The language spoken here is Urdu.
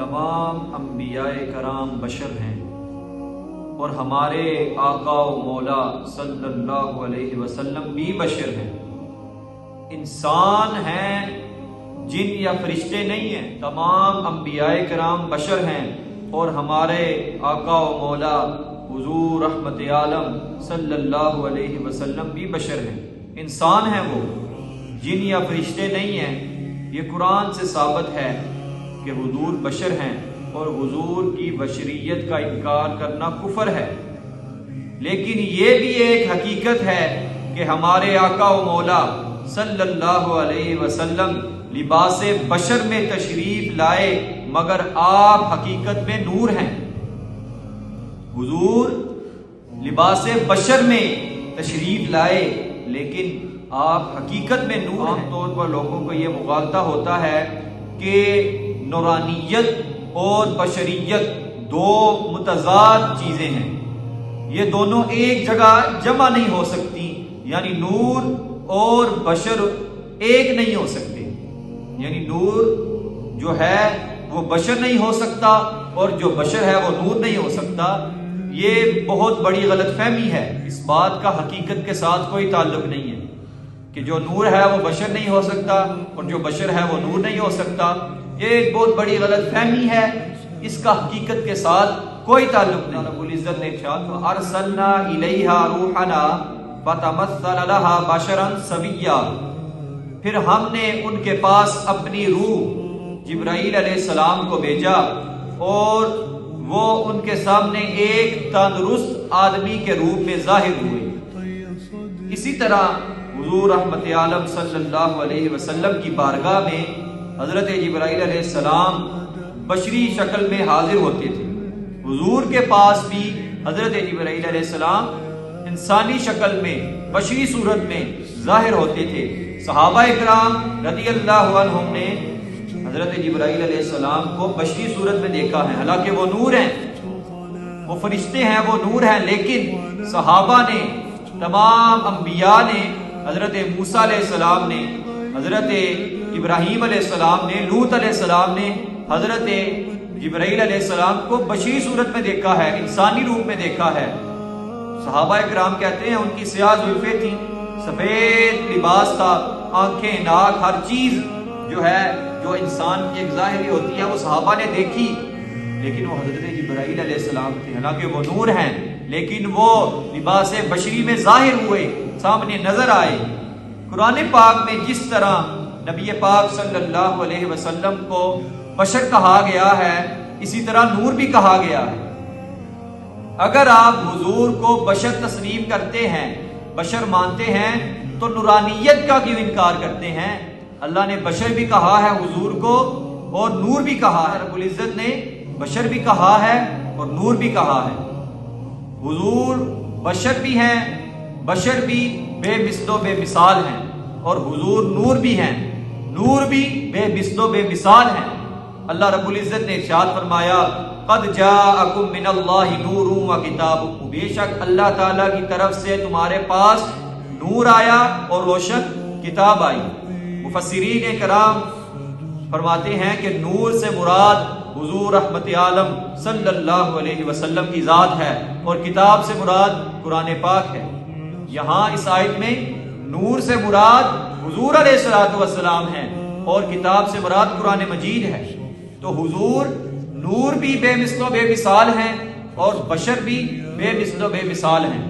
تمام انبیاء کرام بشر ہیں اور ہمارے آقا و مولا صلی اللہ علیہ وسلم بھی بشر ہیں، انسان ہیں، جن یا فرشتے نہیں ہیں۔ تمام انبیاء کرام بشر ہیں اور ہمارے آقا و مولا حضور رحمت عالم صلی اللہ علیہ وسلم بھی بشر ہیں، انسان ہیں، وہ جن یا فرشتے نہیں ہیں۔ یہ قرآن سے ثابت ہے کہ حضور بشر ہیں اور حضور کی بشریت کا انکار کرنا کفر ہے۔ لیکن یہ بھی ایک حقیقت ہے کہ ہمارے آقا و مولا صلی اللہ علیہ وسلم لباس بشر میں تشریف لائے، مگر آپ حقیقت میں نور ہیں۔ حضور لباس بشر میں تشریف لائے لیکن آپ حقیقت میں نور ہیں۔ عام طور پر لوگوں کو یہ مغالطہ ہوتا ہے کہ نورانیت اور بشریت دو متضاد چیزیں ہیں، یہ دونوں ایک جگہ جمع نہیں ہو سکتی، یعنی نور اور بشر ایک نہیں ہو سکتے، یعنی نور جو ہے وہ بشر نہیں ہو سکتا اور جو بشر ہے وہ نور نہیں ہو سکتا۔ یہ بہت بڑی غلط فہمی ہے، اس بات کا حقیقت کے ساتھ کوئی تعلق نہیں ہے کہ جو نور ہے وہ بشر نہیں ہو سکتا اور جو بشر ہے وہ نور نہیں ہو سکتا۔ یہ ایک بہت بڑی غلط فہمی ہے، اس کا حقیقت کے ساتھ کوئی تعلق نہیں۔ رب العزت نے ارشاد فرمایا ارسلنا الیہا روحنا فتمثل لہا بشرا سویا، پھر ہم نے ان کے پاس اپنی روح جبرائیل علیہ السلام کو بھیجا اور وہ ان کے سامنے ایک تندرست آدمی کے روپ میں ظاہر ہوئے۔ اسی طرح حضور رحمت عالم صلی اللہ علیہ وسلم کی بارگاہ میں حضرت جبرائیل علیہ السلام بشری شکل میں حاضر ہوتے تھے۔ حضور کے پاس بھی حضرت جبرائیل علیہ السلام انسانی شکل میں بشری صورت میں ظاہر ہوتے تھے۔ صحابہ اکرام رضی اللہ عنہم نے حضرت جبرائیل علیہ السلام کو بشری صورت میں دیکھا ہے، حالانکہ وہ نور ہیں، وہ فرشتے ہیں، وہ نور ہیں، لیکن صحابہ نے، تمام انبیاء نے، حضرت موسیٰ علیہ السلام نے، حضرت ابراہیم علیہ السلام نے، لوط علیہ السلام نے حضرت جبرائیل علیہ السلام کو بشری صورت میں دیکھا ہے، انسانی روپ میں دیکھا ہے۔ صحابہ اکرام کہتے ہیں ان کی سیاہ زلفیں تھیں، سفید لباس تھا، آنکھیں، ناک، ہر چیز جو ہے جو انسان کی ایک ظاہری ہوتی ہے وہ صحابہ نے دیکھی، لیکن وہ حضرت جبرائیل علیہ السلام تھے، حالانکہ وہ نور ہیں، لیکن وہ لباس بشری میں ظاہر ہوئے، سامنے نظر آئے۔ قرآن پاک میں جس طرح نبی پاک صلی اللہ علیہ وسلم کو بشر کہا گیا ہے، اسی طرح نور بھی کہا گیا ہے۔ اگر آپ حضور کو بشر تسلیم کرتے ہیں، بشر مانتے ہیں، تو نورانیت کا کیوں انکار کرتے ہیں؟ اللہ نے بشر بھی کہا ہے حضور کو اور نور بھی کہا ہے، رب العزت نے بشر بھی کہا ہے اور نور بھی کہا ہے۔ حضور بشر بھی ہیں، بشر بھی بے مثل و بے مثال ہیں، اور حضور نور بھی ہیں، نور بھی بے مثل و بے مثال ہیں۔ اللہ رب العزت نے ارشاد فرمایا قد جاءکم من اللہ نور و کتاب، بے شک اللہ تعالیٰ کی طرف سے تمہارے پاس نور آیا اور روشن کتاب آئی۔ مفسرین کرام فرماتے ہیں کہ نور سے مراد حضور رحمت عالم صلی اللہ علیہ وسلم کی ذات ہے اور کتاب سے مراد قرآن پاک ہے۔ یہاں اس آیت میں نور سے مراد حضور علیہ الصلوۃ والسلام ہے اور کتاب سے مراد قرآن مجید ہے۔ تو حضور نور بھی بے مثل و بے مثال ہیں اور بشر بھی بے مثل و بے مثال ہیں۔